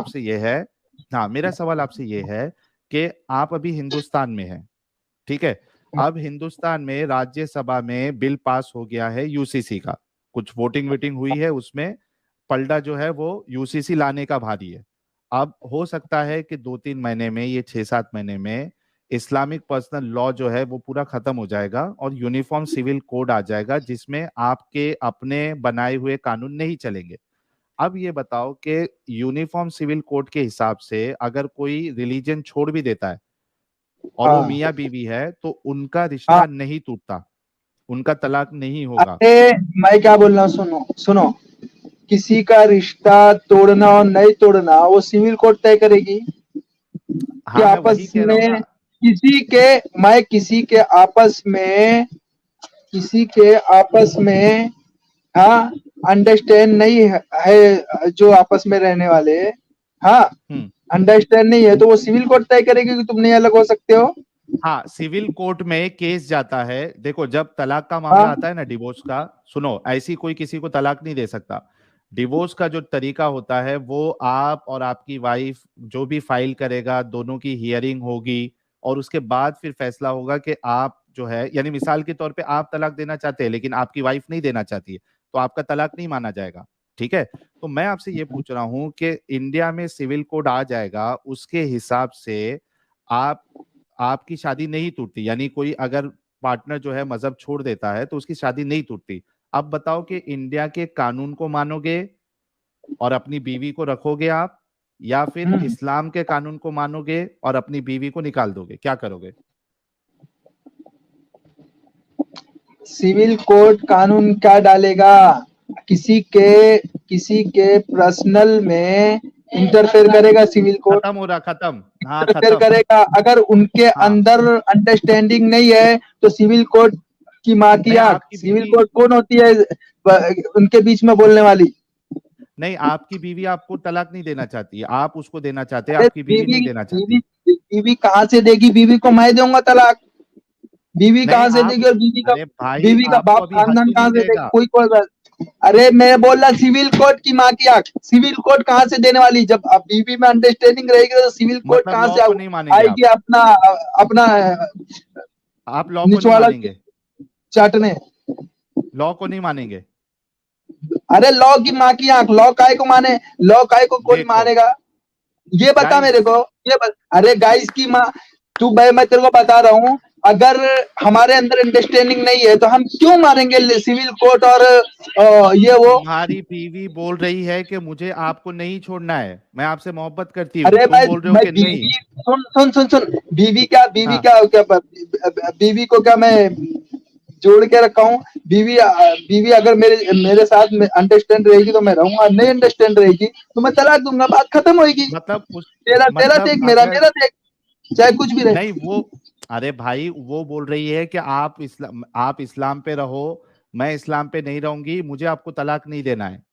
आपसे ये है, हाँ मेरा सवाल आपसे ये है कि आप अभी हिंदुस्तान में हैं, ठीक है। अब हिंदुस्तान में राज्यसभा में बिल पास हो गया है यूसीसी का, कुछ वोटिंग वोटिंग हुई है, उसमें पलड़ा जो है वो यूसीसी लाने का भारी है। अब हो सकता है कि 2-3 महीने में, ये 6-7 महीने में इस्लामिक पर्सनल लॉ जो है वो पूरा खत्म हो जाएगा और यूनिफॉर्म सिविल कोड आ जाएगा, जिसमें आपके अपने बनाए हुए कानून नहीं चलेंगे। अब ये बताओ कि यूनिफॉर्म सिविल कोड के हिसाब से अगर कोई रिलीजन छोड़ भी देता है और वो हाँ मियाँ बीवी है, तो उनका हाँ। रिश्ता नहीं टूटता, उनका तलाक नहीं होगा। अरे मैं क्या बोल रहा हूँ, सुनो सुनो, किसी का रिश्ता तोड़ना और नहीं तोड़ना वो सिविल कोर्ट तय करेगी कि हाँ मैं वही आपस कह रहा हूँ में ना। किसी के, मैं किसी के आपस में, हाँ, अंडरस्टैंड नहीं है जो आपस में रहने वाले, हाँ, हम्म। अंडरस्टैंड नहीं है तो वो सिविल कोर्ट तय करेगी कि तुम नहीं अलग हो सकते हो। हाँ सिविल कोर्ट में केस जाता है, देखो जब तलाक का मामला हाँ आता है ना, डिवोर्स का, सुनो, ऐसी कोई किसी को तलाक नहीं दे सकता। डिवोर्स का जो तरीका होता है वो आप और आपकी वाइफ जो भी फाइल करेगा, दोनों की हियरिंग होगी और उसके बाद फिर फैसला होगा कि आप जो है, यानी मिसाल के तौर पे आप तलाक देना चाहते हैं लेकिन आपकी वाइफ नहीं देना चाहती है, तो आपका तलाक नहीं माना जाएगा, ठीक है। तो मैं आपसे ये पूछ रहा हूँ कि इंडिया में सिविल कोड आ जाएगा, उसके हिसाब से आप आपकी शादी नहीं टूटती, यानी कोई अगर पार्टनर जो है मजहब छोड़ देता है तो उसकी शादी नहीं टूटती। अब बताओ कि इंडिया के कानून को मानोगे और अपनी बीवी को रखोगे आप, या फिर हम्म। इस्लाम के कानून को मानोगे और अपनी बीवी को निकाल दोगे, क्या करोगे? सिविल कोर्ट कानून क्या डालेगा? किसी के पर्सनल में इंटरफेयर करेगा सिविल कोर्ट? खत्म हो रहा, खत्म, हाँ इंटरफेयर खत्म। करेगा? अगर उनके हाँ। अंदर अंडरस्टैंडिंग नहीं है तो सिविल कोर्ट की माँ की नहीं आंख। आपकी सिविल बीवी, कोर्ट कौन होती है उनके बीच में बोलने वाली? नहीं आपकी बीवी आपको तलाक नहीं देना चाहती है, आप उसको देना चाहते हैं, अरे आपकी बीवी बीवी नहीं देना बीवी चाहती। बीवी कहाँ से देगी? बीवी को मैं दूंगा तलाक। बीवी नहीं कहाँ से आप, देगी? और अरे भाई बीवी का आपको बाप अभी हद खानदान भी कहाँ नहीं से देगा? रहेगा। कोई बात। अरे मैं बोल रहा सिविल कोर्ट की माँ की आंख। सिविल कोर्ट कहाँ से देने वाली? जब अब बीवी में अंडरस्टैंडिंग रहेगी तो सिविल कोर्ट मतलब कहाँ लॉ से को नहीं मानेंगे आएगी आप, अपना अपना आप लॉ को नहीं निचवाला मानेंगे, चाटने? लॉ को नहीं मानेंगे। अरे लॉ की माँ की आंख, लॉ काय को माने? लॉ काय को कोई देखो मानेगा? ये बता मेरे गाइस, को। अरे गाइस की माँ, तू भाई मैं तेरे को बता रहा हूँ, अगर हमारे अंदर अंडरस्टैंडिंग नहीं है तो हम क्यों मारेंगे सिविल कोर्ट और ये वो? तुम्हारी बीवी बोल रही है कि मुझे आपको नहीं छोड़ना है, मैं आपसे मोहब्बत करती हूँ, अरे तुम बोल रहे हो मैं कि नहीं। बीवी, सुन, हाँ बीवी को क्या मैं जोड़ के रखा हूँ? बीवी अगर मेरे मेरे साथ में अंडरस्टैंड रहेगी तो मैं रहूंगा, नहीं अंडरस्टैंड रहेगी तो मैं तलाक दूंगा, बात खत्म होगी। मतलब उस, तेरा तेरा मतलब देख, मेरा अगर, मेरा देख, चाहे कुछ भी नहीं रहे। वो, अरे भाई वो बोल रही है कि आप इस्लाम पे रहो, मैं इस्लाम पे नहीं रहूंगी, मुझे आपको तलाक नहीं देना है।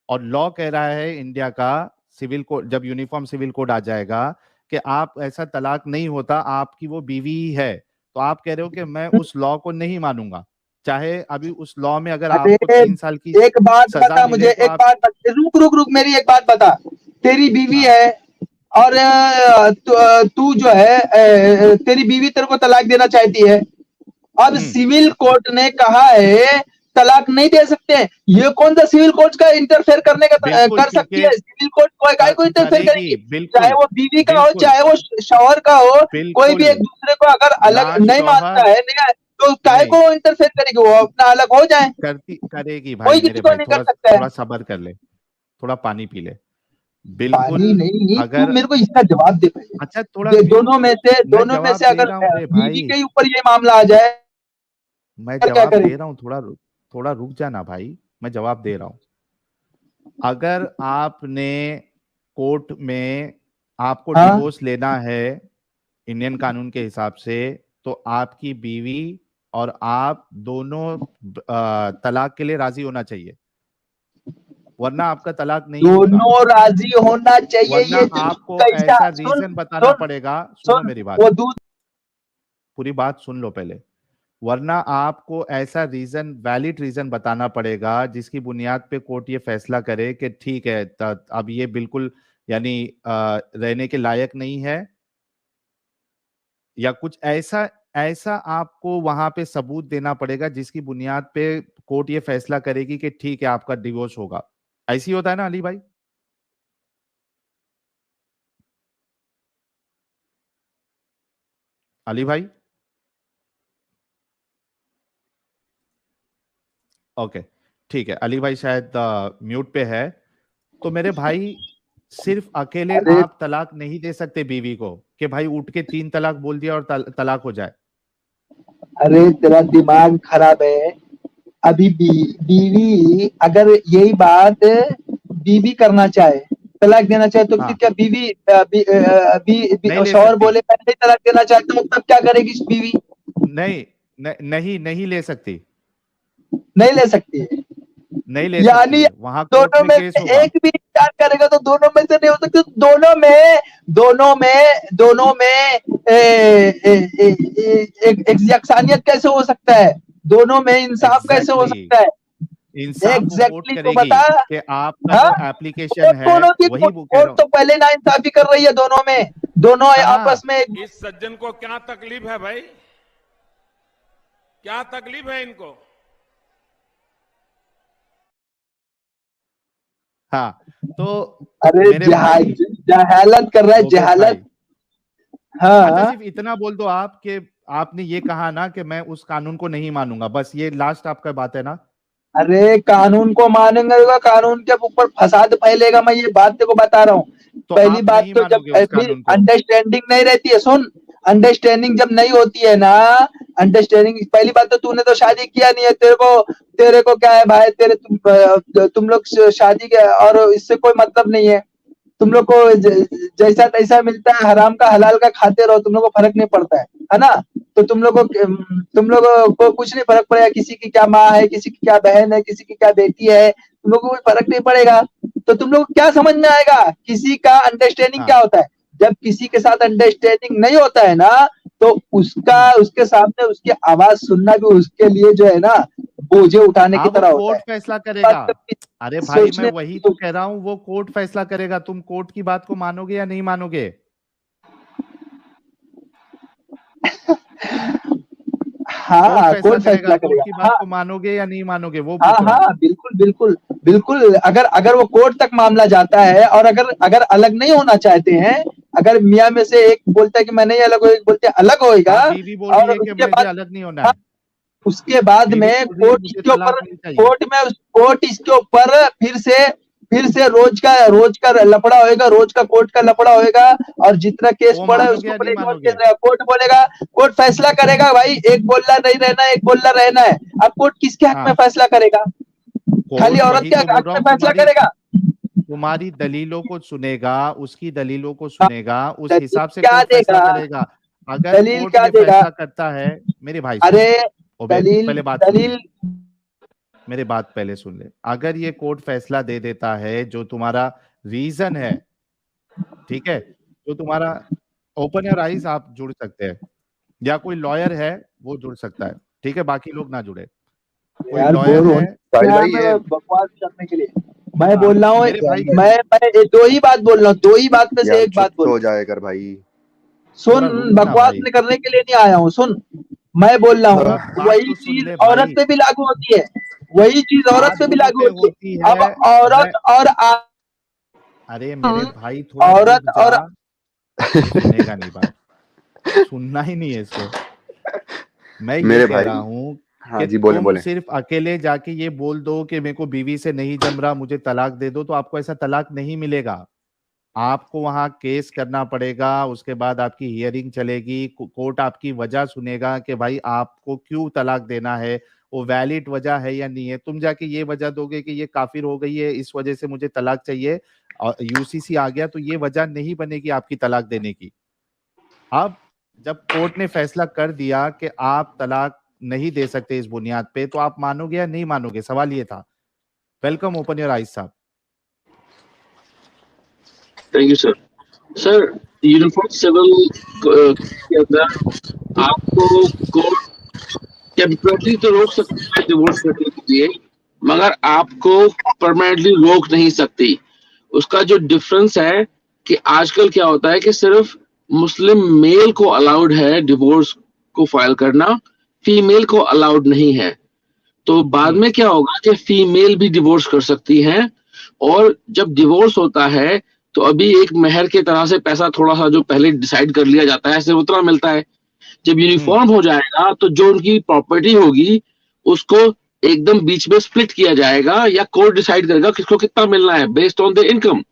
और लॉ कह रहा है इंडिया का, सिविल कोड जब यूनिफॉर्म सिविल कोड आ जाएगा कि आप ऐसा तलाक नहीं होता, आपकी वो बीवी ही है, तो आप कह रहे हो कि मैं उस लॉ को नहीं मानूंगा, चाहे अभी उस लॉ में अगर अरे आपको 3 साल की एक बात सजा बता मुझे, मिले तो आप। रुक रुक रुक, मेरी एक बात बता। तेरी बीवी हाँ। है और तू जो है तेरी बीवी तेरे को तलाक देना चाहती है। अब हम्म। सिविल कोर्ट ने कहा है तलाक नहीं दे सकते। ये कौन सा सिविल कोर्ट का इंटरफेयर करने का बिल्कुल, कर सकती क्योंकि है? सिविल कोर्ट कोई काय को इंटरफेयर करेगी, करेगी? चाहे बिल्कुल, वो बीवी का हो, बिल्कुल, चाहे वो शौहर का हो, कोई भी बिल्कुल। एक दूसरे को अगर ना अलग नहीं शौहर, मानता है, नहीं तो काय नहीं को इंटरफेयर करेगी? वो अपना अलग हो जाए, करती, करेगी भाई, कोई मेरे किसी को भाई नहीं कर थोड़ा सकता है। थोड़ा सब्र कर ले, थोड़ा पानी पी ले। पानी बिल्कुल। नहीं, तू अगर, मेरे को इसका जवाब दे पहले। अच्छा थोड़ा म्यूट, दोनों में से मैं जवाब दे अगर रहा हूँ, अरे बीवी भाई के ऊपर ये मामला आ जाए मैं फिर क्या जवाब दे करेगी? रहा हूँ, थोड़ा रुक जाना भाई, मैं जवाब दे रहा हूँ। अगर आपने कोर्ट में, आपको हाँ डिवोर्स लेना है इंडियन कानून के हिसाब से, तो आपकी बीवी और आप दोनों तलाक के लिए राजी होना चाहिए, वरना आपका तलाक नहीं होगा। दोनों राजी होना चाहिए, वरना ये आपको कैसा? ऐसा सुन रीजन बताना सुन पड़ेगा, सुनो सुन, मेरी बात, वो दूध। पूरी बात सुन लो पहले। वरना आपको ऐसा रीजन, वैलिड रीजन बताना पड़ेगा जिसकी बुनियाद पे कोर्ट ये फैसला करे कि ठीक है, अब ये बिल्कुल यानी रहने के लायक नहीं है, या कुछ ऐसा ऐसा आपको वहां पे सबूत देना पड़ेगा जिसकी बुनियाद पे कोर्ट ये फैसला करेगी कि ठीक है आपका डिवोर्स होगा। ऐसी होता है ना अली भाई? अली भाई, ओके ठीक है, अली भाई शायद म्यूट पे है। तो मेरे भाई, सिर्फ अकेले अरे आप तलाक नहीं दे सकते बीवी को कि भाई उठ के 3 तलाक बोल दिया और तलाक हो जाए। अरे तेरा दिमाग खराब है। अभी बीवी अगर यही बात बीवी करना चाहे, तलाक देना चाहे, तो फिर हाँ, क्या बीवी नहीं ले शौहर सकती। बोले मैं नहीं तलाक देना चाहता हूँ, तब क्या करेगी इस बीवी? नहीं, नहीं नहीं ले सकती। नहीं ले सकती है। नहीं ले सकती यानी है, वहां कोर्ट दोनों में में केस से होगा। एक भी इंकार करेगा तो दोनों में से नहीं हो सकती। दोनों में एक यकसानियत कैसे हो सकता है? दोनों में इंसाफ कैसे हो एग्जैक्टली सकता है? इंसाफ वो कोर्ट एग्जैक्टली तो करेगी बता। कि आपका हाँ, जो एप्लीकेशन है, दोनों की वही वो कह कोर्ट रहा हूं। तो पहले ना इंसाफी कर रही है दोनों में। दोनों आपस कहाँ? में इस सज्जन को क्या तकलीफ है भाई? क्या तकलीफ है इनको? हाँ, तो अरे मेरे भाई, जहालत कर रहा है, मोपेश जहालत। भाई, अच्छा हाँ, सिर्फ इतना बोल दो आप कि आपने ये कहा ना कि मैं उस कानून को नहीं मानूंगा, बस ये लास्ट आपका बात है ना? अरे कानून को मानेंगे तो कानून के ऊपर फसाद फैलेगा, मैं ये बात तेको बता रहा हूँ। तो पहली आप बात नहीं तो जब मानोगे उस कानून को? अंडरस्टैंडिंग नहीं रहती है, सुन, अंडरस्टैंडिंग जब नहीं होती है ना, अंडरस्टैंडिंग, पहली बात तो तूने तो शादी किया नहीं है, तेरे को क्या है भाई, तुम लोग शादी के और इससे कोई मतलब नहीं है। तुम लोग को जैसा तैसा मिलता है, हराम का हलाल का खाते रहो, तुम लोग को फर्क नहीं पड़ता है ना? तो तुम लोगों को कुछ नहीं फर्क पड़ेगा, किसी की क्या माँ है, किसी की क्या बहन है, किसी की क्या बेटी है, तुम लोग को कोई फर्क नहीं पड़ेगा। तो तुम लोग को क्या समझ में आएगा किसी का अंडरस्टैंडिंग हाँ। क्या होता है? जब किसी के साथ अंडरस्टैंडिंग नहीं होता है ना, तो उसके सामने उसकी आवाज सुनना भी उसके लिए जो है ना, बोझे उठाने की हाँ, वो तरह होता कोर्ट है। फैसला बात करेगा। कभी अरे भाई, मैं सोचने वही तो कह रहा हूँ, वो कोर्ट फैसला करेगा, तुम कोर्ट की बात को मानोगे या नहीं मानोगे? कोर्ट हाँ, फैसला कौन करेगा, फैसला कोर्ट करेगा? की बात हाँ, को मानोगे या नहीं मानोगे, वो हाँ, पूछ रहा हूँ। हाँ, बिल्कुल, बिल्कुल, बिल्कुल। अगर अगर वो कोर्ट तक मामला जाता है और अगर अगर अलग नहीं होना चाहते हैं, अगर मियाँ में से एक बोलता है कि मैं नहीं अलग हो, एक बोलते हैं अलग होएगा, हाँ, बीवी बोल रही और है कि उसके मुझे बाद, अलग नहीं होना हाँ, है। उसके बाद बीवी में बोल रही है मुझे तलाक नहीं चाहिए। कोर्ट इसके ऊपर फिर से रोज का लफड़ा होएगा, रोज का कोर्ट का लफड़ा होएगा, और जितना केस वो पड़ा है मानोगे उसके या ऊपर नहीं एक और केस मानोगे? रहेगा, कोर्ट बोलेगा, कोर्ट फैसला करेगा भाई, एक बोलना नहीं रहना है, एक बोलना रहना है। अब कोर्ट किसके हक में हाँ, फैसला करेगा? खाली कोर्ट औरत वही के तो बोल हक रहा में हूँ, फैसला तुम्हारी करेगा? तुम्हारी दलीलों को सुनेगा, उसकी दलीलों को हाँ, सुनेगा, उस दलील हिसाब से क्या कोर्ट फैसला देगा? करेगा। अगर दलील कोर्ट क्या ये देगा? फैसला करता है, मेरी भाई सुन, अरे ओबे दलील पहले बात सुन ले, दलील मेरी बात पहले सुन ले। अगर ये कोर्ट फैसला दे देता है जो तुम्हारा रीजन है, ठीक है, जो तुम्हारा, ओपन योर आइज, आप जुड़ सकते हैं, या कोई लॉयर है वो जुड़ सकता है, ठीक है, बाकी लोग ना जुड़े। कोई यार, लॉयर बोर हो है। साहिल क्या भाई मैं ये बकवास करने के लिए मैं हाँ, बोल रहा हूँ। मेरे भाई, मैं दो ही बात बोल रहा हूँ, दो ही बात में से यार एक चुप बात बोल तो हो रहा हूँ। जाए कर भाई। सुन, थोड़ा रुक ना बकवास भाई, में करने के लिए नहीं आया हूँ, सुन, मैं बोल रहा थोड़ा हूँ बात वही तो सुन चीज ले औरत भाई। पे भी लागू होती है, वही चीज औरत बात पे भी दोनों लागू पे होती होती है। अब है। मैं, अरे मेरे भाई थोड़ा औरत रुक जा, और ये सुनेगा नहीं बात, सुनना ही नहीं है इसको। मैं ये मेरे कह रहा भाई, हूँ हाँ कि जी, बोले तुम बोले। सिर्फ अकेले जाके ये बोल दो कि मेरे को बीवी से नहीं जम रहा, मुझे तलाक दे दो, तो आपको ऐसा तलाक नहीं मिलेगा। आपको वहां केस करना पड़ेगा, उसके बाद आपकी हियरिंग चलेगी, कोर्ट आपकी वजह सुनेगा कि भाई आपको क्यों तलाक देना है, वो वैलिड वजह है या नहीं है। तुम जाके ये वजह दोगे कि ये काफिर हो गई है, इस वजह से मुझे तलाक चाहिए, और यूसीसी आ गया, तो ये वजह नहीं बनेगी आपकी तलाक देने की। अब जब कोर्ट ने फैसला कर दिया कि आप तलाक नहीं दे सकते इस बुनियाद पे, तो आप मानोगे या नहीं मानोगे, सवाल ये था। वेलकम, ओपन योर आइज साहब। Thank you sir. Sir, uniform civil के अंदर आपको कोर्ट टेम्पररी तो रोक सकती है डिवोर्स करने के लिए, मगर आपको परमानेंटली रोक नहीं सकती। उसका जो डिफरेंस है कि आजकल क्या होता है कि सिर्फ मुस्लिम मेल को अलाउड है डिवोर्स को फाइल करना, फीमेल को अलाउड नहीं है। तो बाद में क्या होगा कि फीमेल भी डिवोर्स कर सकती हैं, और जब डिवोर्स होता है तो अभी एक मेहर के तरह से पैसा थोड़ा सा जो पहले डिसाइड कर लिया जाता है सिर्फ उतना मिलता है। जब यूनिफॉर्म हो जाएगा तो जो उनकी प्रॉपर्टी होगी उसको एकदम बीच में स्प्लिट किया जाएगा, या कोर्ट डिसाइड करेगा किसको कितना मिलना है based on the income.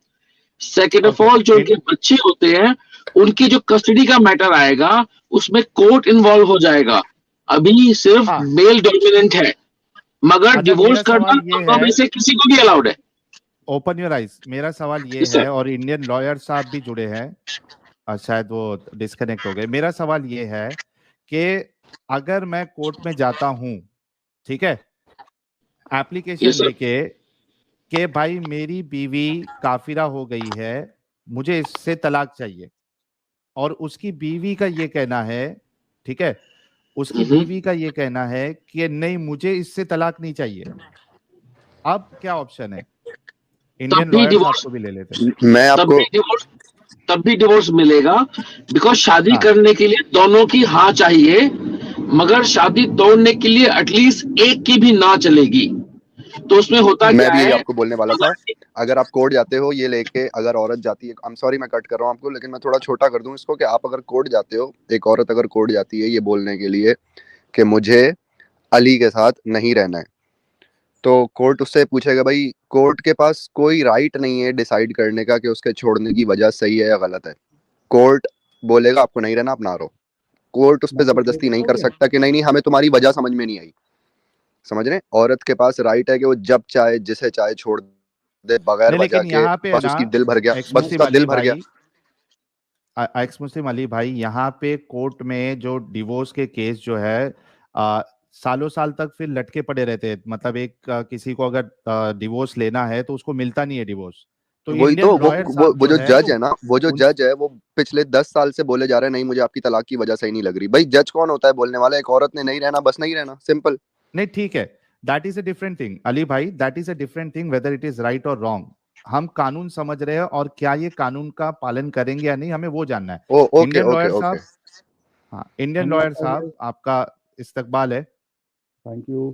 Second of all, जो उनके बच्चे होते हैं उनकी जो कस्टडी का मैटर आएगा उसमें कोर्ट इन्वॉल्व हो जाएगा। अभी सिर्फ मेल डोमिनेंट है, मगर डिवोर्स करना दोनों में से किसी को भी अलाउड है। ओपन योर आइज, मेरा सवाल ये है, और इंडियन लॉयर साहब भी जुड़े हैं, शायद वो डिस्कनेक्ट हो गए। मेरा सवाल ये है कि अगर मैं कोर्ट में जाता हूं, ठीक है, एप्लीकेशन लेके कि भाई मेरी बीवी काफिरा हो गई है, मुझे इससे तलाक चाहिए, और उसकी बीवी का ये कहना है, ठीक है, उसकी बीवी का ये कहना है कि नहीं मुझे इससे तलाक नहीं चाहिए, अब क्या ऑप्शन है? इंडियन लॉयर्स आपको भी ले लेते हैं। मैं आपको तब भी डिवोर्स मिलेगा, बिकॉज शादी करने के लिए दोनों की हाँ चाहिए, मगर शादी तोड़ने के लिए एटलीस्ट एक की भी ना चलेगी। तो उसमें होता क्या है, मैं भी आपको बोलने वाला था, अगर आप कोर्ट जाते हो ये लेके, अगर औरत जाती है, आई एम सॉरी मैं कट कर रहा हूँ आपको, लेकिन मैं थोड़ा छोटा कर दूं इसको, कि आप अगर कोर्ट जाते हो, एक औरत अगर कोर्ट जाती है ये बोलने के लिए कि मुझे अली के साथ नहीं रहना है, तो कोर्ट उससे पूछेगा भाई कोर्ट के पास कोई राइट नहीं है डिसाइड करने का कि उसके छोड़ने की वजह सही है या गलत है। कोर्ट बोलेगा आपको नहीं रहना, आप ना रहो। कोर्ट उस पर जबरदस्ती नहीं कर सकता कि नहीं हमें तुम्हारी वजह समझ में नहीं आई। समझ रहे? औरत के पास राइट है कि वो जब चाहे जिसे चाहे छोड़ दे बगैर वजह के, बस उसकी दिल भर गया, बस उसका दिल भर गया। एक्स मुस्लिम अली भाई, यहाँ पे कोर्ट में जो डिवोर्स के केस जो है सालों साल तक फिर लटके पड़े रहते हैं, मतलब एक किसी को अगर डिवोर्स लेना है तो उसको मिलता नहीं है डिवोर्स। तो वही तो वो जो जज है ना, वो जो जज है वो पिछले 10 साल से बोले जा रहे हैं नहीं मुझे आपकी तलाक की वजह सही नहीं लग रही। भाई जज कौन होता है बोलने वाला? एक औरत ने नहीं रहना, बस नहीं रहना, सिंपल। नहीं ठीक है, that is a different thing Ali भाई, that is a different thing whether it is right और रॉन्ग। हम कानून समझ रहे हैं और क्या ये कानून का पालन करेंगे या नहीं हमें वो जानना है। इंडियन लॉयर साहब, हाँ इंडियन लॉयर साहब आपका इस्तकबाल है। Thank you.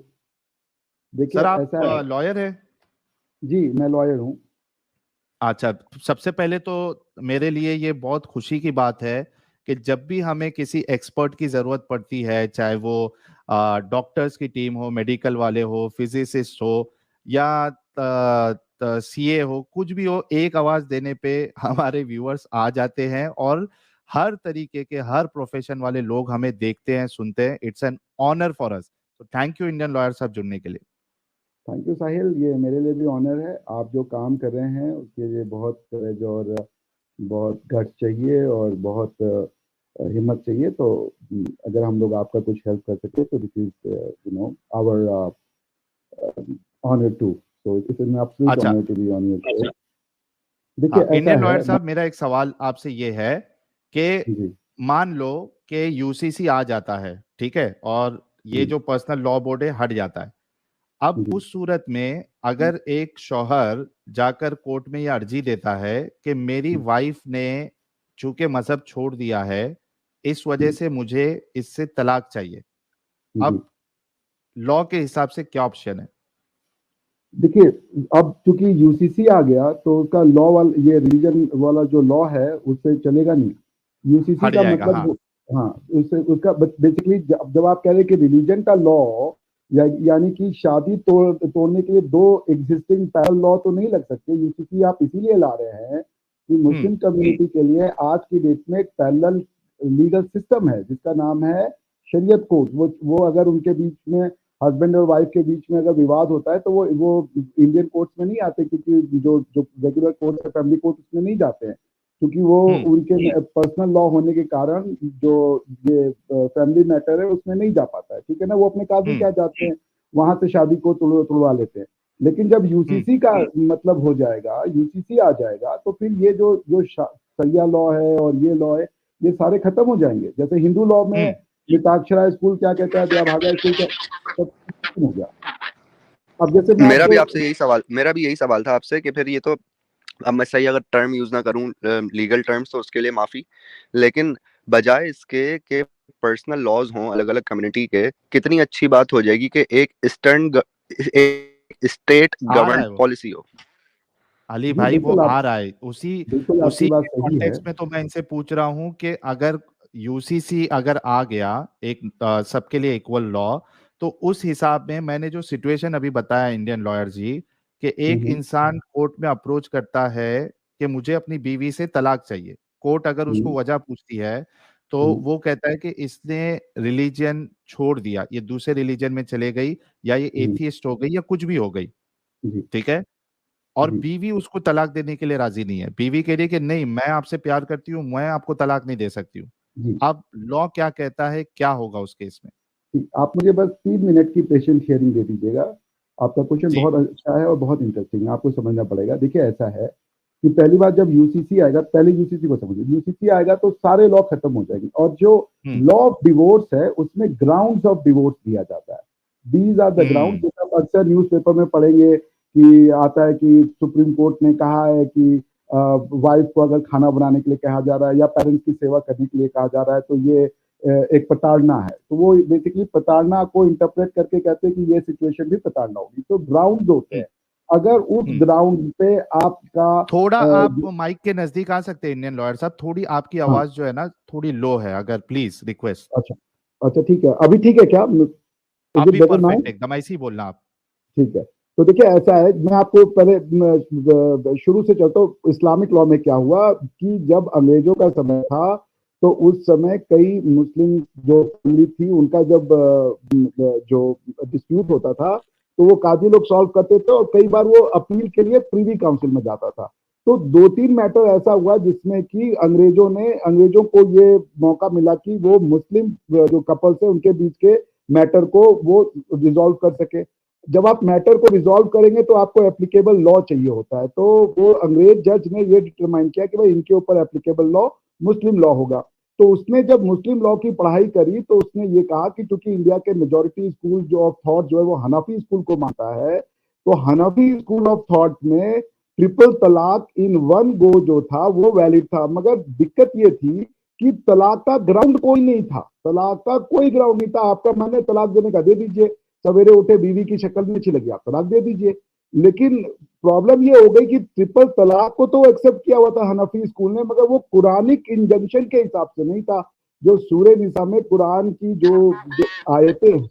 देखिए सर आप लॉयर है? जी मैं लॉयर हूँ। अच्छा, सबसे पहले तो मेरे लिए ये बहुत खुशी की बात है कि जब भी हमें किसी एक्सपर्ट की जरूरत पड़ती है, चाहे वो डॉक्टर्स की टीम हो, मेडिकल वाले हो, फिजिसिस्ट हो या सीए हो, कुछ भी हो, एक आवाज देने पे हमारे व्यूअर्स आ जाते हैं और हर तरीके के हर प्रोफेशन वाले लोग हमें देखते हैं, सुनते हैं। It's an honour for us. तो थैंक यू इंडियन लॉयर साहब जुड़ने के लिए। थैंक यू साहिल, ये मेरे लिए भी ऑनर है। आप जो काम कर रहे हैं उसके लिए बहुत करेज और बहुत गट चाहिए और बहुत हिम्मत चाहिए। तो अगर हम लोग आपका कुछ हेल्प कर सके तो this is our honour too. So it is an absolute honour to be on your show. देखिए इंडियन लॉयर साहब, मेरा एक सवाल आपसे ये है कि मान लो कि यूसीसी आ जाता है, ठीक है, और ये जो पर्सनल लॉ बोर्ड है हट जाता है, अब उस सूरत में अगर एक शौहर जाकर कोर्ट में यह अर्जी देता है कि मेरी वाइफ ने चूंकि मजहब छोड़ दिया है, इस वजह से मुझे इससे तलाक चाहिए, अब लॉ के हिसाब से क्या ऑप्शन है? देखिए अब चूंकि यूसीसी आ गया तो उसका लॉ वाला, ये रिलीजन वाला जो लॉ है उससे चलेगा नहीं। यूसीसी का मतलब हाँ उससे उसका बेसिकली जब आप कह रहे हैं कि रिलीजन का लॉ यानी कि शादी तोड़ने के लिए दो एग्जिस्टिंग पैरल लॉ तो नहीं लग सकते। यूसीसी आप इसीलिए ला रहे हैं कि मुस्लिम कम्युनिटी के लिए आज की डेट में एक पैरेलल लीगल सिस्टम है जिसका नाम है शरीयत कोर्ट। वो अगर उनके बीच में हस्बैंड और वाइफ के बीच में अगर विवाद होता है तो वो इंडियन कोर्ट्स में नहीं आते, क्योंकि जो रेगुलर कोर्ट है, फैमिली कोर्ट, उसमें नहीं जाते हैं, क्योंकि वो उनके पर्सनल लॉ होने के कारण जो ये फैमिली मैटर है उसमें नहीं जा पाता है। ठीक है ना, वो अपने काजी क्या जाते हैं, वहां से शादी को तुड़वा लेते हैं। लेकिन जब यूसीसी का मतलब हो जाएगा, यूसीसी आ जाएगा, तो फिर ये जो शरिया लॉ है और ये लॉ है ये सारे खत्म हो जाएंगे। जैसे हिंदू लॉ में मिताक्षरा स्कूल क्या कहता है, दया भागा स्कूल क्या हो गया। अब जैसे मेरा भी यही सवाल था आपसे कि फिर ये तो अब मैं सही अगर टर्म यूज ना करूं लीगल टर्म्स तो उसके लिए माफी, लेकिन बजाय इसके कि पर्सनल लॉज हों अलग अलग कम्युनिटी के, कितनी अच्छी बात हो जाएगी कि एक एक स्टेट आ रहा गवर्न है वो पॉलिसी हो। अली जी भाई, वो बिल्कुल, आ आप रहा है उसी बिल्कुल आपकी उसी बात सही है। कॉन्टेक्स्ट में। तो मैं इनसे पूछ रहा हूं कि अगर यूसीसी अगर आ गया एक सबके लिए इक्वल लॉ, तो उस हिसाब में मैंने जो सिचुएशन अभी बताया इंडियन लॉयर जी, कि एक हम्म इंसान कोर्ट में अप्रोच करता है कि मुझे अपनी बीवी से तलाक चाहिए, कोर्ट अगर उसको हम्म वजह पूछती है तो हम्म वो कहता है कि इसने रिलीजन छोड़ दिया, ये दूसरे रिलीजन में चले गई, या ये हम्म, एथियस्ट हो गई, या कुछ भी हो गई, जी ठीक है। और जी बीवी उसको तलाक देने के लिए राजी नहीं है, बीवी कह रही है कि नहीं, मैं आपसे प्यार करती हूँ, मैं आपको तलाक नहीं दे सकती हूँ। जी। अब लॉ क्या कहता है, क्या होगा उस केस में? ठीक, आप मुझे बस 3 मिनट की पेशेंट शेयरिंग दे दीजिएगा। आपका क्वेश्चन जी। बहुत अच्छा है और बहुत इंटरेस्टिंग है, आपको समझना पड़ेगा। देखिए ऐसा है कि पहली बार जब यूसीसी आएगा, पहले यूसीसी को समझिए, यूसीसी आएगा तो सारे लॉ खत्म हो जाएंगे, और जो हम्म। लॉ ऑफ डिवोर्स है उसमें ग्राउंड्स ऑफ डिवोर्स दिया जाता है। दीज आर द ग्राउंड, हम्म। जैसे आप अक्सर न्यूज़पेपर में पढ़ेंगे कि आता है कि सुप्रीम कोर्ट ने कहा है कि वाइफ को अगर खाना बनाने के लिए कहा जा रहा है या पेरेंट्स की सेवा करने के लिए कहा जा रहा है तो ये एक प्रताड़ना है। तो वो बेसिकली प्रताड़ना को इंटरप्रेट करके कहते हैं कि ये सिचुएशन भी प्रताड़ना होगी। तो ग्राउंड होते हम्म। हैं, अगर उस हम्म। ग्राउंड पे आपका थोड़ा आप अ, माइक के नजदीक आ सकते हैं इंडियन लॉयर साहब, थोड़ी आपकी हाँ, आवाज जो है ना थोड़ी लो है, अगर प्लीज रिक्वेस्ट। अच्छा अच्छा, ठीक है, अभी ठीक है क्या? इज आप इट भी बेटर नाउ? परफेक्ट, एकदम ऐसे ही बोलना आप। ठीक है। तो देखिए ऐसा है, मैं आपको पहले शुरू से चलता हूँ। इस्लामिक लॉ में क्या हुआ कि जब अंग्रेजों का समय था तो उस समय कई मुस्लिम जो फैमिली थी उनका जब जो डिस्प्यूट होता था तो वो काजी लोग सॉल्व करते थे, और कई बार वो अपील के लिए प्रीवी काउंसिल में जाता था। तो 2-3 मैटर ऐसा हुआ जिसमें कि अंग्रेजों को ये मौका मिला कि वो मुस्लिम जो कपल्स है उनके बीच के मैटर को वो रिजॉल्व कर सके। जब आप मैटर को रिजॉल्व करेंगे तो आपको एप्लीकेबल लॉ चाहिए होता है। तो वो अंग्रेज जज ने ये डिटरमाइन किया कि भाई इनके ऊपर एप्लीकेबल लॉ मुस्लिम लॉ होगा। तो उसने जब मुस्लिम लॉ की पढ़ाई करी तो उसने ये कहा कि चूंकि इंडिया के मेजोरिटी स्कूल जो ऑफ थॉट जो है वो हनफी स्कूल को मानता है, तो हनफी स्कूल ऑफ थॉट में ट्रिपल तलाक इन वन गो जो था वो वैलिड था। मगर दिक्कत ये थी कि तलाक का ग्राउंड कोई नहीं था, तलाक का कोई ग्राउंड नहीं था। आपका मन है तलाक देने का, दे दीजिए। सवेरे उठे बीवी की शक्ल में अच्छी लगी, आप तलाक दे दीजिए। लेकिन प्रॉब्लम ये हो गई कि ट्रिपल तलाक को तो एक्सेप्ट किया हुआ था हनफी स्कूल ने, मगर वो कुरानिक इंजंक्शन के हिसाब से नहीं था। जो सूरे निसा में कुरान की जो आयतें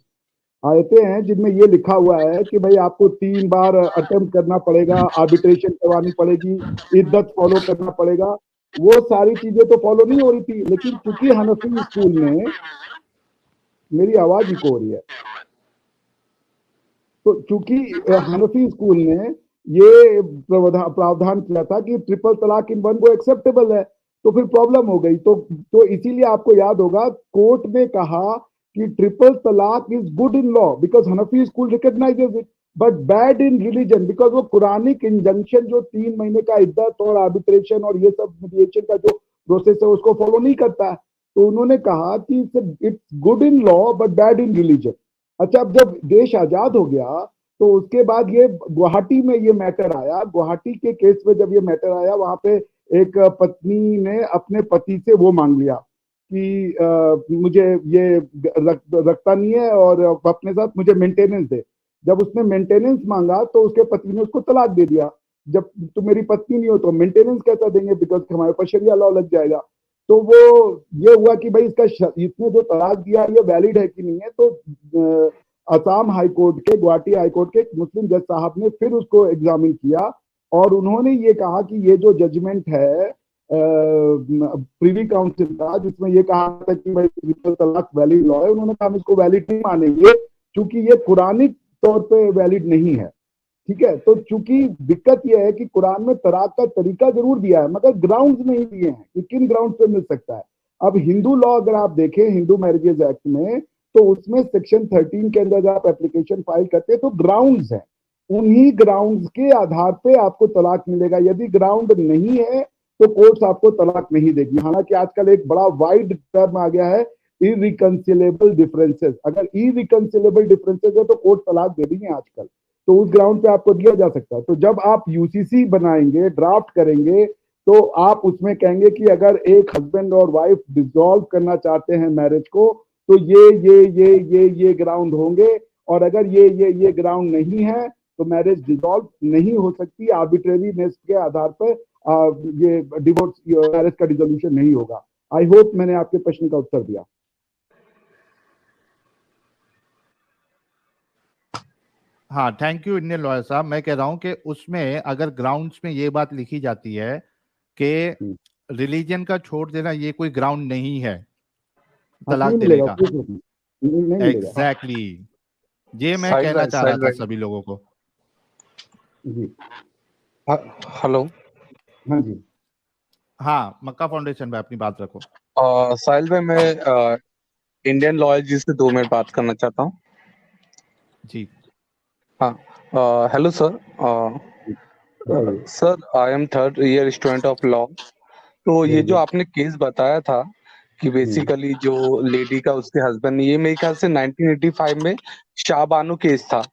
आयतें हैं जिनमें ये लिखा हुआ है कि भाई आपको 3 बार अटेम्प्ट करना पड़ेगा, आर्बिट्रेशन करवानी पड़ेगी, इद्दत फॉलो करना पड़ेगा, वो सारी चीजें तो फॉलो नहीं हो रही थी। लेकिन चूंकि हनफी स्कूल ने, मेरी आवाज इको हो रही है, तो चूंकि हनफी स्कूल ने ये प्रावधान किया था कि ट्रिपल तलाक इन वन को एक्सेप्टेबल है, तो फिर प्रॉब्लम हो गई। तो इसीलिए आपको याद होगा कोर्ट ने कहा कि ट्रिपल तलाक is good in law because Hanafi school recognises it, but bad in religion because वो कुरानिक इंजंक्शन जो 3 महीने का इद्दत और आर्बिट्रेशन और ये सब मीडिएशन का जो प्रोसेस है उसको फॉलो नहीं करता है। तो उन्होंने कहा कि it's good in law but bad in religion. अच्छा, अब जब देश आजाद हो गया तो उसके बाद ये गुवाहाटी में ये मैटर आया। गुवाहाटी के केस में जब ये मैटर आया, वहां पे एक पत्नी ने अपने पति से वो मांग लिया कि मुझे ये रखता नहीं है और अपने साथ मुझे मेंटेनेंस दे। जब उसने मेंटेनेंस मांगा तो उसके पति ने उसको तलाक दे दिया। जब तुम मेरी पत्नी नहीं हो तो मेंटेनेंस कैसा देंगे, बिकॉज हमारे पास शरिया लॉ लग जाएगा। तो वो ये हुआ कि भाई इसने जो तलाक दिया ये वैलिड है कि नहीं है। तो असम हाई कोर्ट के, गुवाहाटी हाई कोर्ट के मुस्लिम जज साहब ने फिर उसको एग्जामिन किया और उन्होंने ये कहा कि ये जो जजमेंट है प्रीवी काउंसिल का, जिसमें ये कहा था कि भाई ट्रिपल तलाक वैलिड लॉ है, उन्होंने कहा हम इसको वैलिड नहीं मानेंगे क्योंकि ये कुरानिक तौर पे वैलिड नहीं है। ठीक है, तो चूंकि दिक्कत यह है कि कुरान में तलाक का तरीका जरूर दिया है मगर ग्राउंड्स नहीं दिए हैं कि किन ग्राउंड पे मिल सकता है। अब हिंदू लॉ अगर आप देखें, हिंदू मैरिजेज एक्ट में, तो उसमें सेक्शन 13 के अंदर जब आप एप्लीकेशन फाइल करते हैं तो ग्राउंड्स हैं, उन्हीं ग्राउंड्स के आधार पे आपको तलाक मिलेगा। यदि ग्राउंड नहीं है तो कोर्ट्स आपको तलाक नहीं देगी। हालांकि आजकल एक बड़ा वाइड टर्म आ गया है, इरिकंसिलेबल डिफरेंसेस। अगर इरिकंसिलेबल डिफरेंसेस है तो कोर्ट तलाक दे देंगे आजकल। तो उस ग्राउंड पे आपको दिया जा सकता है। तो जब आप यूसीसी बनाएंगे, ड्राफ्ट करेंगे, तो आप उसमें कहेंगे कि अगर एक हस्बैंड और वाइफ डिसॉल्व करना चाहते हैं मैरिज को, तो ये ग्राउंड होंगे, और अगर ये ग्राउंड नहीं है तो मैरिज डिसॉल्व नहीं हो सकती, आर्बिट्रेरीनेस के आधार पर ये डिवोर्स मैरिज का डिसोल्यूशन नहीं होगा। आई होप मैंने आपके प्रश्न का उत्तर दिया। हाँ, थैंक यू इंडियन लॉयर साहब। मैं कह रहा हूं कि उसमें अगर ग्राउंड्स में ये बात लिखी जाती है कि रिलीजन का छोड़ देना ये कोई ग्राउंड नहीं है तलाक देने का। एग्जैक्टली, ये मैं कहना चाह रहा था सभी लोगों को। जी हेलो। हाँ जी, हाँ, मक्का फाउंडेशन में अपनी बात रखो। साहिल भाई, मैं इंडियन लॉयर जी से 2 मिनट बात करना चाहता हूँ। जी हाँ, hello sir. Sir, I am 3rd year student of law. तो ये जो आपने केस बताया था कि बेसिकली जो लेडी का उसके हस्बैंड ने, ये मेरे ख्याल से 1985 में शाहबानो केस था,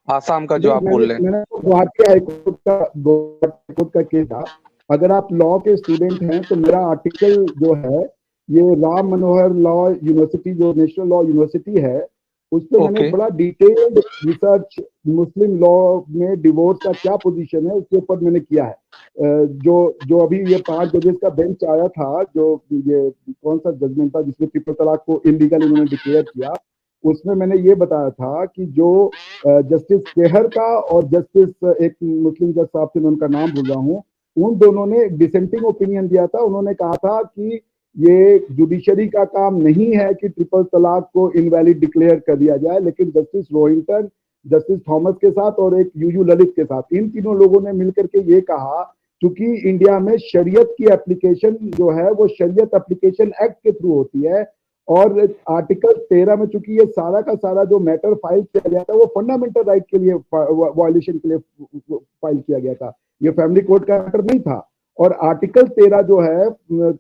आसाम का जो आप बोल रहे हैं। गुवाहाटी हाईकोर्ट का केस था। अगर आप लॉ के स्टूडेंट हैं तो मेरा आर्टिकल जो है, ये राम मनोहर लॉ यूनिवर्सिटी, जो नेशनल लॉ यूनिवर्सिटी है, उस पर मैंने बड़ा डिटेल्ड रिसर्च मुस्लिम लॉ में डिवोर्स का क्या पोजीशन है उसके ऊपर मैंने किया है। जो अभी ये 5 जजेस का बेंच आया था, जो ये कौन सा जजमेंट था जिसमें ट्रिपल तलाक को इलीगल उन्होंने डिक्लेयर किया, उसमें मैंने ये बताया था कि जो जस्टिस केहर का और जस्टिस एक मुस्लिम जज साहब थे, मैं उनका नाम भूल रहा हूँ, उन दोनों ने डिसेंटिंग ओपिनियन दिया था। उन्होंने कहा था कि ये जुडिशरी का काम नहीं है कि ट्रिपल तलाक को इनवैलिड डिक्लेयर कर दिया जाए, लेकिन जस्टिस रोहिंटन, जस्टिस थॉमस के साथ और एक यूयू ललित के साथ, इन तीनों लोगों ने मिलकर के ये कहा, क्योंकि इंडिया में शरीयत की एप्लीकेशन जो है वो शरीयत एप्लीकेशन एक्ट के थ्रू होती है, और आर्टिकल 13 में चूंकि ये सारा का सारा जो मैटर फाइल किया गया था वो फंडामेंटल राइट के लिए वायलेशन के लिए फाइल किया गया था, ये फैमिली कोर्ट का मैटर नहीं था। और आर्टिकल 13 जो है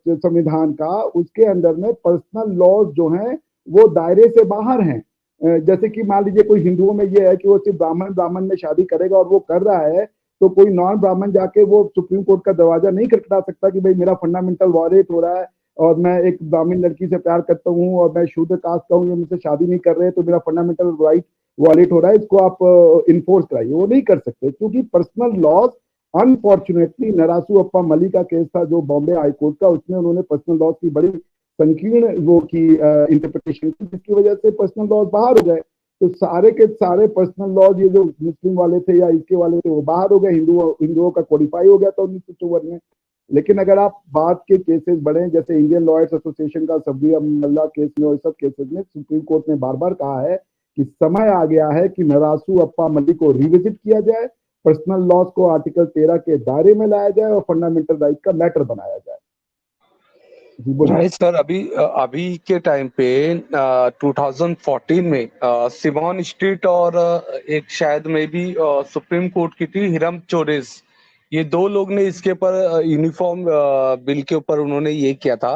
संविधान का, उसके अंदर में पर्सनल लॉज जो हैं वो दायरे से बाहर हैं। जैसे कि मान लीजिए कोई हिंदुओं में ये है कि वो सिर्फ ब्राह्मण में शादी करेगा और वो कर रहा है, तो कोई नॉन ब्राह्मण जाके वो सुप्रीम कोर्ट का दरवाजा नहीं खटखटा सकता कि भाई मेरा फंडामेंटल वायलेट हो रहा है और मैं एक ब्राह्मण लड़की से प्यार करता हूँ और मैं शूद्र कास्ट का हूँ, ये मुझसे शादी नहीं कर रहे, तो मेरा फंडामेंटल राइट वायलेट हो रहा है, इसको आप इन्फोर्स कराइए। वो नहीं कर सकते, क्योंकि पर्सनल लॉज, अनफॉर्चुनेटली नरासू अप्पा मली का केस था जो बॉम्बे हाईकोर्ट का, उसमें उन्होंने पर्सनल लॉज की बड़ी संकीर्ण वो की इंटरप्रिटेशन की, जिसकी वजह से पर्सनल लॉज बाहर हो गए। तो सारे के सारे पर्सनल लॉज ये जो मुस्लिम वाले थे या इसके वाले थे वो बाहर हो गए, हिंदुओं का कोडिफाई हो गया था 1954 में। लेकिन अगर आप बात के केसेस बढ़े, जैसे इंडियन लॉयर्स एसोसिएशन का सबरी अमल्ला केस में और सब केसेस में सुप्रीम कोर्ट ने बार बार कहा है कि समय आ गया है कि नरासू अप्पा मली को रिविजिट किया जाए, पर्सनल लॉज को आर्टिकल 13 के दायरे में लाया जाए और फंडामेंटल राइट का मैटर बनाया जाए। राइट सर, अभी के टाइम पे 2014 में सिमोन स्ट्रीट और एक शायद में भी सुप्रीम कोर्ट की थी हिरम चोरेस, ये 2 लोग ने इसके ऊपर यूनिफॉर्म बिल के ऊपर उन्होंने ये किया था,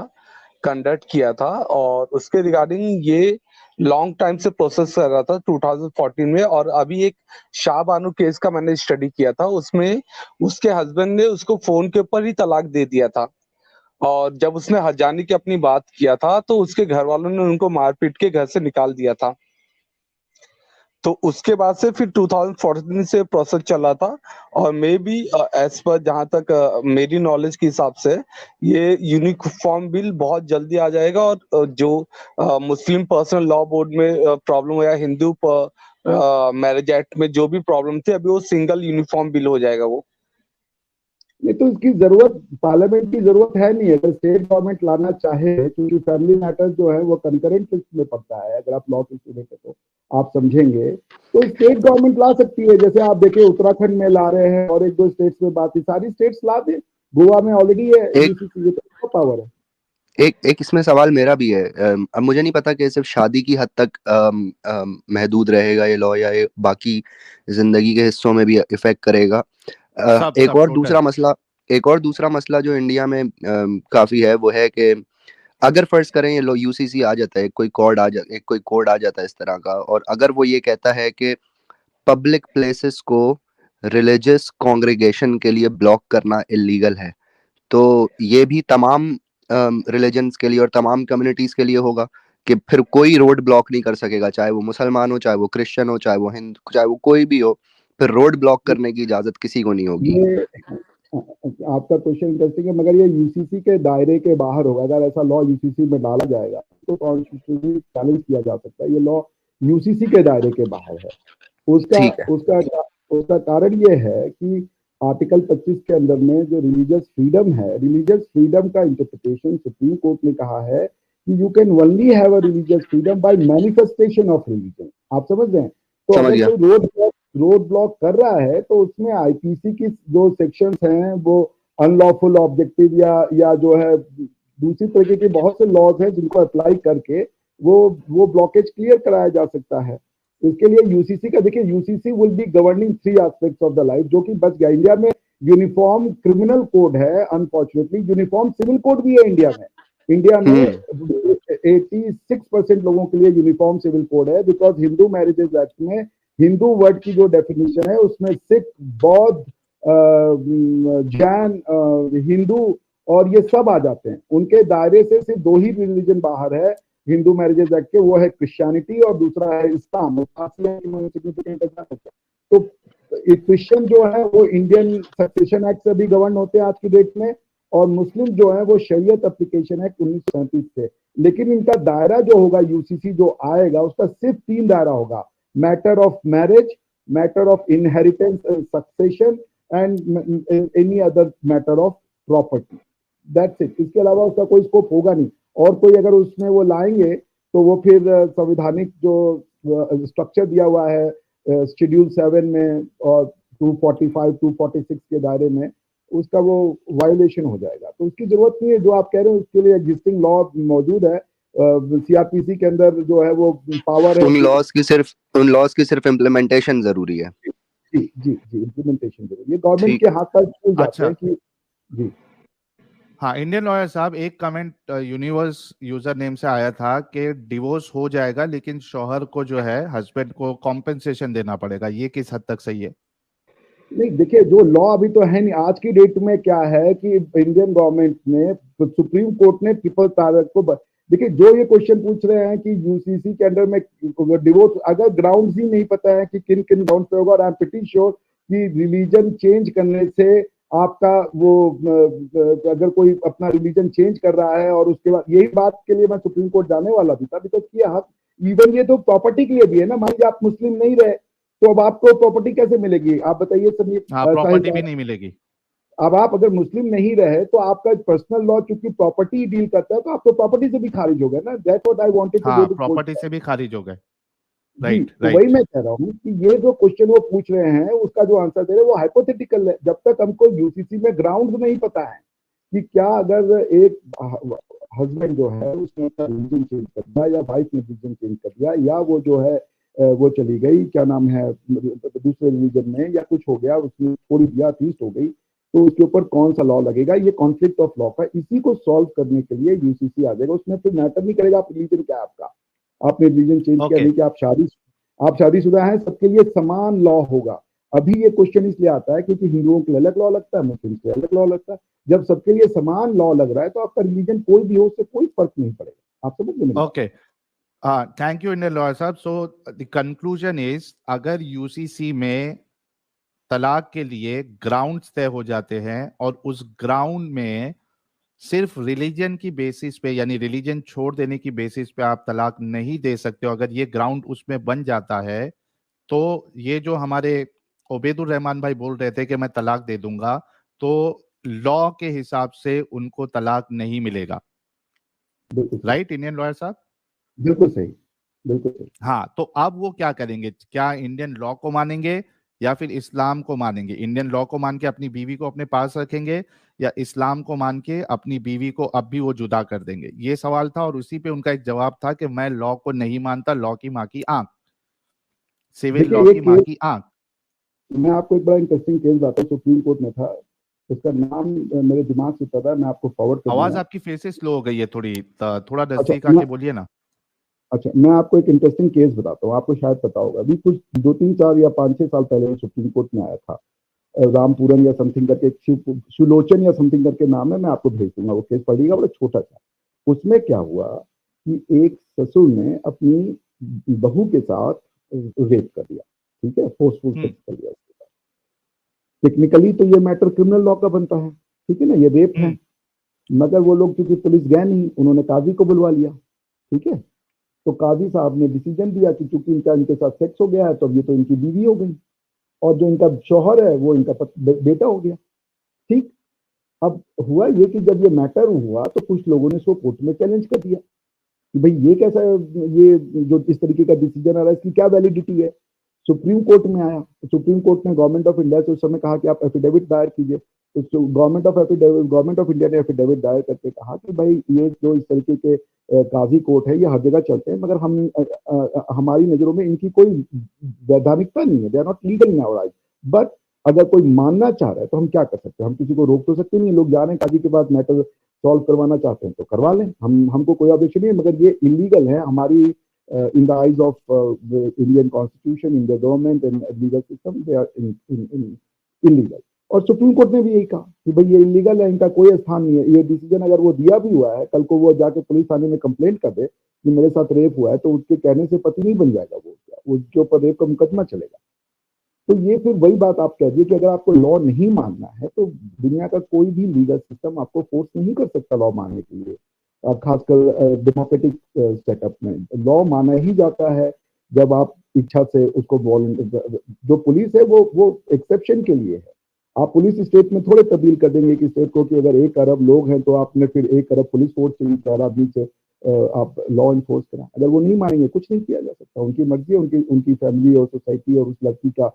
कंडक्ट किया था, और उसके रिगार्डिंग ये लॉन्ग टाइम से प्रोसेस कर रहा था 2014 में। और अभी एक शाहबानो केस का मैंने स्टडी किया था, उसमें उसके हस्बैंड ने उसको फोन के ऊपर ही तलाक दे दिया था, और जब उसने हजानी की अपनी बात किया था तो उसके घर वालों ने उनको मारपीट के घर से निकाल दिया था। तो उसके बाद से फिर 2014 से प्रोसेस चला था, और मे बी एज पर जहां तक मेरी नॉलेज के हिसाब से ये यूनिफॉर्म बिल बहुत जल्दी आ जाएगा, और जो मुस्लिम पर्सनल लॉ बोर्ड में प्रॉब्लम या हिंदू मैरिज एक्ट में जो भी प्रॉब्लम थी, अभी वो सिंगल यूनिफॉर्म बिल हो जाएगा वो। नहीं तो इसकी जरूरत, पार्लियामेंट की जरूरत है नहीं, अगर स्टेट गवर्नमेंट लाना चाहे, क्योंकि फैमिली मैटर्स जो है वो कंकरेंट लिस्ट में पड़ता है, अगर आप लॉ के स्टूडेंट है तो आप समझेंगे, तो स्टेट गवर्नमेंट ला सकती है। जैसे आप देखिए उत्तराखंड में ला रहे हैं और 1-2 स्टेट्स में बात है, सारी स्टेट्स ला दे, गोवा में ऑलरेडी है, तो पावर है। एक इसमें सवाल मेरा भी है। अब मुझे नहीं पता कि सिर्फ शादी की हद तक महदूद रहेगा ये लॉ, या ये बाकी जिंदगी के हिस्सों में भी इफेक्ट करेगा। एक और दूसरा मसला जो इंडिया में काफी है वो है कि अगर फर्ज करें ये लो यूसीसी आ जाता है, कोई कोड आ जाता है इस तरह का, और अगर वो ये कहता है कि पब्लिक प्लेसेस को रिलीजियस कॉन्ग्रेगेशन के लिए ब्लॉक करना इलीगल है। तो ये भी तमाम रिलीजन्स के लिए और तमाम कम्युनिटीज के लिए होगा कि फिर कोई रोड ब्लॉक नहीं कर सकेगा, चाहे वो मुसलमान हो, चाहे वो क्रिश्चियन हो, चाहे वो हिंदू, चाहे वो कोई भी हो, फिर रोड ब्लॉक करने की इजाजत किसी को नहीं होगी। ये आपका क्वेश्चन इंटरेस्टिंग है, मगर ये यूसीसी के दायरे के बाहर होगा। अगर ऐसा लॉ यूसीसी में डाला जाएगा तो कॉन्स्टिट्यूशनली चैलेंज किया जा सकता है। ये लॉ यूसीसी के दायरे के बाहर है। उसका कारण ये है कि आर्टिकल 25 के अंदर में जो रिलीजियस फ्रीडम का इंटरप्रिटेशन सुप्रीम कोर्ट ने कहा है कि you can only have a religious freedom bye manifestation of religion. आप समझ रहे हैं? तो अगर कोई रोड ब्लॉक कर रहा है तो उसमें आईपीसी की जो सेक्शंस हैं वो अनलॉफुल ऑब्जेक्टिव या जो है दूसरी तरीके के बहुत से लॉज हैं जिनको अप्लाई करके वो ब्लॉकेज क्लियर कराया जा सकता है। इसके लिए यूसीसी का देखिए, UCC will be governing 3 aspects of the life, जो कि बच गया। इंडिया में यूनिफॉर्म क्रिमिनल कोड है, अनफॉर्चुनेटली यूनिफॉर्म सिविल कोड भी है इंडिया में 86% लोगों के लिए यूनिफॉर्म सिविल कोड है, बिकॉज हिंदू मैरिजेज एक्ट में हिंदू वर्ड की जो डेफिनेशन है उसमें सिख, बौद्ध, जैन, हिंदू और ये सब आ जाते हैं। उनके दायरे से सिर्फ 2 ही रिलीजन बाहर है हिंदू मैरिजेज एक्ट के, वो है क्रिश्चियनिटी और दूसरा है इस्लाम। तो क्रिश्चियन जो है वो इंडियन सक्सेशन एक्ट से भी गवर्न होते हैं आज की डेट में, और मुस्लिम जो है वो शरीयत एप्लीकेशन एक्ट 1937 से। लेकिन इनका दायरा जो होगा यूसीसी जो आएगा उसका सिर्फ 3 दायरा होगा: matter of marriage, matter of inheritance and succession and any other matter of property. That's it. इसके अलावा उसका कोई स्कोप होगा नहीं। और कोई अगर उसमें वो लाएंगे तो वो फिर संवैधानिक जो स्ट्रक्चर दिया हुआ है शेड्यूल 7 में और 245, 246 के दायरे में, उसका वो वायलेशन हो जाएगा। तो उसकी जरूरत नहीं है जो आप कह रहे हैं, उसके लिए एग्जिस्टिंग लॉ मौजूद है। सीआरपीसी के अंदर जो है वो पावर है। उन लॉज की सिर्फ इम्प्लीमेंटेशन जरूरी है। जी इम्प्लीमेंटेशन जरूरी है। गवर्नमेंट के हाथ पर स्कूल जाते हैं कि जी। हाँ, इंडियन लॉयर साहब, एक कमेंट यूनिवर्स यूजर नेम से आया था कि डिवोर्स हो जाएगा लेकिन शौहर को जो है हस्बैंड को कॉम्पेंसेशन देना पड़ेगा। ये किस हद तक सही है? नहीं, देखिए जो लॉ अभी तो है नहीं। आज की डेट में क्या है कि इंडियन गवर्नमेंट ने, सुप्रीम कोर्ट ने ट्रिपल तलाक को देखिए, जो ये क्वेश्चन पूछ रहे हैं कि यूसीसी के अंडर में डिवोर्स, अगर ग्राउंड्स ही नहीं पता है कि किन किन ग्राउंड पे होगा, और आई एम प्रीटी श्योर कि रिलीजन चेंज करने से आपका वो, अगर कोई अपना रिलीजन चेंज कर रहा है और उसके बाद, यही बात के लिए मैं सुप्रीम कोर्ट जाने वाला भी था, बिकॉज ये हक इवन ये तो प्रॉपर्टी के लिए भी है ना। मान लीजिए आप मुस्लिम नहीं रहे तो अब आपको प्रॉपर्टी कैसे मिलेगी? आप बताइए सर। प्रॉपर्टी भी नहीं मिलेगी। अब आप अगर मुस्लिम नहीं रहे तो आपका पर्सनल लॉ चूंकि प्रॉपर्टी डील करता है तो आपको प्रॉपर्टी से भी खारिज हो गया ना। That's what I wanted to go. Property से भी खारिज हो गए। राइट। तो वही मैं कह रहा हूँ कि ये जो क्वेश्चन वो पूछ रहे हैं उसका जो आंसर दे रहे हैं वो हाइपोथेटिकल है। जब तक हमको यूसीसी में ग्राउंड नहीं पता है कि क्या अगर एक हस्बैंड जो है उसने अपना रिलीजन चेंज कर दिया या वाइफ ने रिलीजन चेंज कर दिया, या वो जो है वो चली गई, क्या नाम है, दूसरे रिलीजन में, या कुछ हो गया, उसने थोड़ी दिया अथीस्ट हो गई, तो उसके ऊपर कौन सा लॉ लगेगा? ये कॉन्फ्लिक्ट ऑफ लॉ का, इसी को सॉल्व करने के लिए यूसीसी आ जाएगा। उसमें फिर मैटर नहीं करेगा आप रिलीजन क्या है आपका, आपने रिलीजन चेंज किया नहीं, कि आप शादीशुदा हैं, सबके लिए समान लॉ होगा। अभी ये क्वेश्चन इसलिए आता है क्योंकि हिंदुओं के लिए अलग लॉ लगता है, मुस्लिम के अलग लॉ लगता है। जब सबके लिए समान लॉ लग रहा है तो आपका रिलीजन कोई भी हो, उससे कोई फर्क नहीं पड़ेगा। आप समझ गए? Okay, thank you Indian lawyer साहब। सो द कंक्लूजन इज, अगर यूसीसी में तलाक के लिए ग्राउंड्स तय हो जाते हैं और उस ग्राउंड में सिर्फ रिलीजन की बेसिस पे, यानी रिलीजन छोड़ देने की बेसिस पे आप तलाक नहीं दे सकते हो, अगर ये ग्राउंड उसमें बन जाता है, तो ये जो हमारे ओबेदुर रहमान भाई बोल रहे थे कि मैं तलाक दे दूंगा, तो लॉ के हिसाब से उनको तलाक नहीं मिलेगा। राइट इंडियन लॉयर साहब? बिल्कुल सही, बिल्कुल सही। हाँ, तो अब वो क्या करेंगे? क्या इंडियन लॉ को मानेंगे या फिर इस्लाम को मानेंगे? इंडियन लॉ को मान के अपनी बीवी को अपने पास रखेंगे या इस्लाम को मान के अपनी बीवी को अब भी वो जुदा कर देंगे? ये सवाल था और उसी पे उनका एक जवाब था कि मैं लॉ को नहीं मानता, लॉ की माँ की आंख, सिविल लॉ की माँ की आंख। मैं आपको एक बड़ा इंटरेस्टिंग केस बताता हूँ, सुप्रीम कोर्ट में था, उसका नाम मेरे दिमाग से पता है, मैं आपको फॉरवर्ड कर दूंगा। आवाज आपकी फिर से स्लो हो गई है, थोड़ा नजदीक आके बोलिए ना। अच्छा, मैं आपको एक इंटरेस्टिंग केस बताता हूँ, आपको शायद पता होगा। अभी कुछ 2-3-4 या 5-6 साल पहले सुप्रीम कोर्ट में आया था, रामपुरन या समथिंग करके, सुलोचन या समथिंग करके नाम है, मैं आपको भेज दूंगा, वो केस पढ़िएगा, बड़ा छोटा सा। उसमें क्या हुआ कि एक ससुर ने अपनी बहू के साथ रेप कर दिया, ठीक है, फोर्सफुल सेक्स कर दिया। टेक्निकली तो ये मैटर क्रिमिनल लॉ का बनता है, ठीक है ना, ये रेप है, मगर वो लोग क्योंकि पुलिस गए नहीं, उन्होंने काजी को बुलवा लिया, ठीक है। तो काजी साहब ने डिसीजन दिया कि चूंकि इनके साथ सेक्स हो गया है तो अब ये तो इनकी बीवी हो गई, और जो इनका शौहर है वो इनका बेटा हो गया, ठीक। अब हुआ ये कि जब ये मैटर हुआ तो कुछ लोगों ने इसको कोर्ट में चैलेंज कर दिया कि भाई ये कैसा, ये जो इस तरीके का डिसीजन आ रहा है, इसकी क्या वैलिडिटी है। सुप्रीम कोर्ट में आया, तो सुप्रीम कोर्ट ने गवर्नमेंट ऑफ इंडिया से उस समय कहा कि आप एफिडेविट दायर कीजिए। तो गवर्नमेंट ऑफ इंडिया ने एफिडेविट दायर करके कहा कि भाई ये जो इस तरीके के काजी कोर्ट है ये हर जगह चलते हैं, मगर हम हमारी नजरों में इनकी कोई वैधानिकता नहीं है, they are not legal in our eyes. But अगर कोई मानना चाह रहा है तो हम क्या कर सकते हैं, हम किसी को रोक तो सकते नहीं। लोग जा रहे हैं काजी के बाद मैटर सॉल्व करवाना चाहते हैं तो करवा लें, हमको कोई ऑब्जेक्शन नहीं है, मगर ये इलीगल है हमारी in the eyes of the Indian Constitution, Indian government and legal system, they are illegal. और सुप्रीम कोर्ट ने भी यही कहा कि भाई ये इलीगल है, इनका कोई स्थान नहीं है। ये डिसीजन अगर वो दिया भी हुआ है, कल को वो जाके पुलिस थाने में कंप्लेंट कर दे कि मेरे साथ रेप हुआ है, तो उसके कहने से पति नहीं बन जाएगा, वो उसके ऊपर रेप का मुकदमा चलेगा। तो ये फिर वही बात आप कह दिए कि अगर आपको लॉ नहीं मानना है तो दुनिया का कोई भी लीगल सिस्टम आपको फोर्स नहीं कर सकता लॉ मानने के लिए। खासकर डेमोक्रेटिक सेटअप में लॉ माना ही जाता है जब आप इच्छा से उसको जो पुलिस है वो एक्सेप्शन के लिए है। आप पुलिस स्टेट में थोड़े तब्दील कर देंगे कि स्टेट को कि अगर 1 अरब लोग हैं तो आपने फिर 1 अरब पुलिस फोर्स चाहिए 4 आदमी से आप लॉ इन्फोर्स करें। अगर वो नहीं मानेंगे कुछ नहीं किया जा सकता, उनकी मर्जी है, उनकी फैमिली और सोसाइटी और उस लड़की का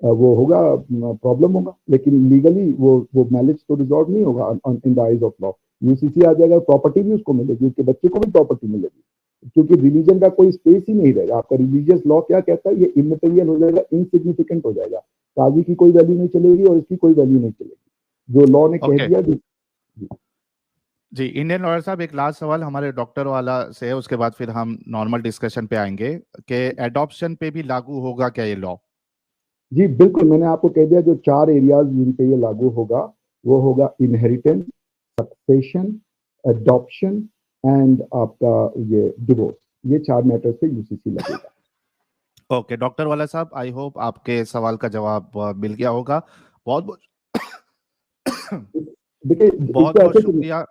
वो होगा, प्रॉब्लम होगा, लेकिन लीगली वो मैरिज तो रिजॉल्व नहीं होगा in the eyes of law. UCC आ जाएगा, प्रॉपर्टी भी उसको मिलेगी, उसके बच्चे को भी प्रॉपर्टी मिलेगी, क्योंकि रिलीजन का कोई स्पेस ही नहीं रहेगा। आपका रिलीजियस लॉ क्या कहता है, ये इमटेरियल हो जाएगा, इनसिग्निफिकेंट हो जाएगा, काजी की कोई वैल्यू नहीं चलेगी और इसकी कोई वैल्यू नहीं चलेगी, जो लॉ ने कह दिया। जी इंडियन लॉयर साहब, एक लास्ट सवाल हमारे डॉक्टर वाला से है, उसके बाद फिर हम नॉर्मल डिस्कशन पे आएंगे कि एडॉप्शन पे भी लागू होगा क्या ये लॉ? जी बिल्कुल, मैंने आपको कह दिया जो 4 एरियाज जिन पे ये लागू होगा वो होगा इनहेरिटेंस, सक्सेशन, एडॉप्शन एंड आपका ये डिवोर्स। ये 4 मैटर से यूसीसी लगेगा। ओके डॉक्टर वाला साहब, आई होप आपके सवाल का जवाब मिल गया होगा। बहुत बहुत देखिए बहुत बहुत शुक्रिया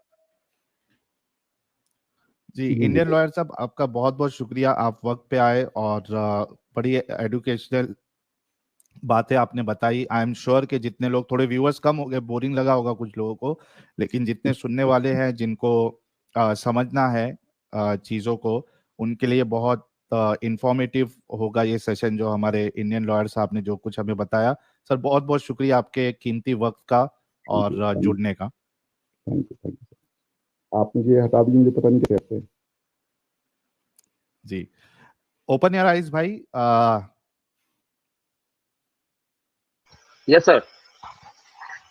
जी इंडियन लॉयर साहब, आपका बहुत बहुत शुक्रिया, आप वक्त पे आए और बड़ी एजुकेशनल बातें आपने बताई। आई एम श्योर कि जितने लोग, थोड़े व्यूअर्स कम हो गए, बोरिंग लगा होगा कुछ लोगों को, लेकिन जितने सुनने वाले हैं जिनको समझना है चीज़ों को, उनके लिए बहुत इंफॉर्मेटिव होगा ये सेशन जो हमारे इंडियन लॉयर साहब ने जो कुछ हमें बताया। सर बहुत बहुत शुक्रिया आपके कीमती वक्त का और जुड़ने का। थैंक यू आप मुझे हटा दीजिए, मुझे पता नहीं कैसे। जी ओपन योर आइज भाई। Yes sir.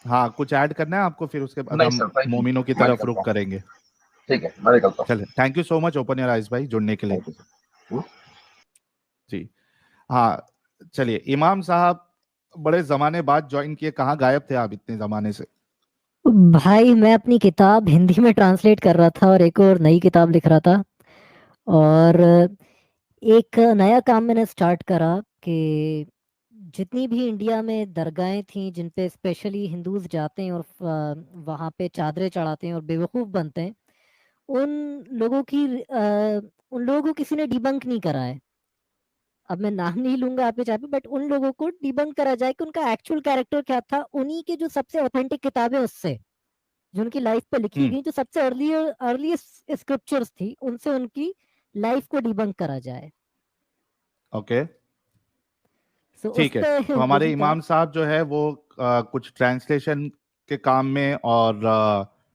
हाँ कुछ ऐड करना है आपको, फिर उसके बाद हम मोमिनों की तरफ रुख करेंगे। ठीक है मैं निकलता हूं। चलिए, thank you so much open your eyes भाई जुड़ने के लिए। जी हाँ चलिए, इमाम साहब बड़े जमाने बाद ज्वाइन किए, कहाँ गायब थे आप इतने जमाने से? भाई मैं अपनी किताब हिंदी में ट्रांसलेट कर रहा था और एक और नई किताब लिख रहा था, और एक नया काम मैंने स्टार्ट करा कि जितनी भी इंडिया में दरगाहें थी जिन पे स्पेशली हिंदूज जाते हैं और वहाँ पे चादरें चढ़ाते हैं और बेवकूफ़ बनते हैं, उन लोगों को किसी ने डिबंक नहीं करा है। अब मैं नाम नहीं लूंगा आपके चाहे, बट उन लोगों को डिबंक करा जाए कि उनका एक्चुअल कैरेक्टर क्या था, उन्हीं के जो सबसे ऑथेंटिक किताबें उससे जो उनकी लाइफ पे लिखी गई, जो सबसे अर्ली स्क्रिप्चर्स थी, उनसे उनकी लाइफ को डिबंक करा जाए। ओके ठीक है, तो हमारे इमाम साहब जो है वो कुछ ट्रांसलेशन के काम में और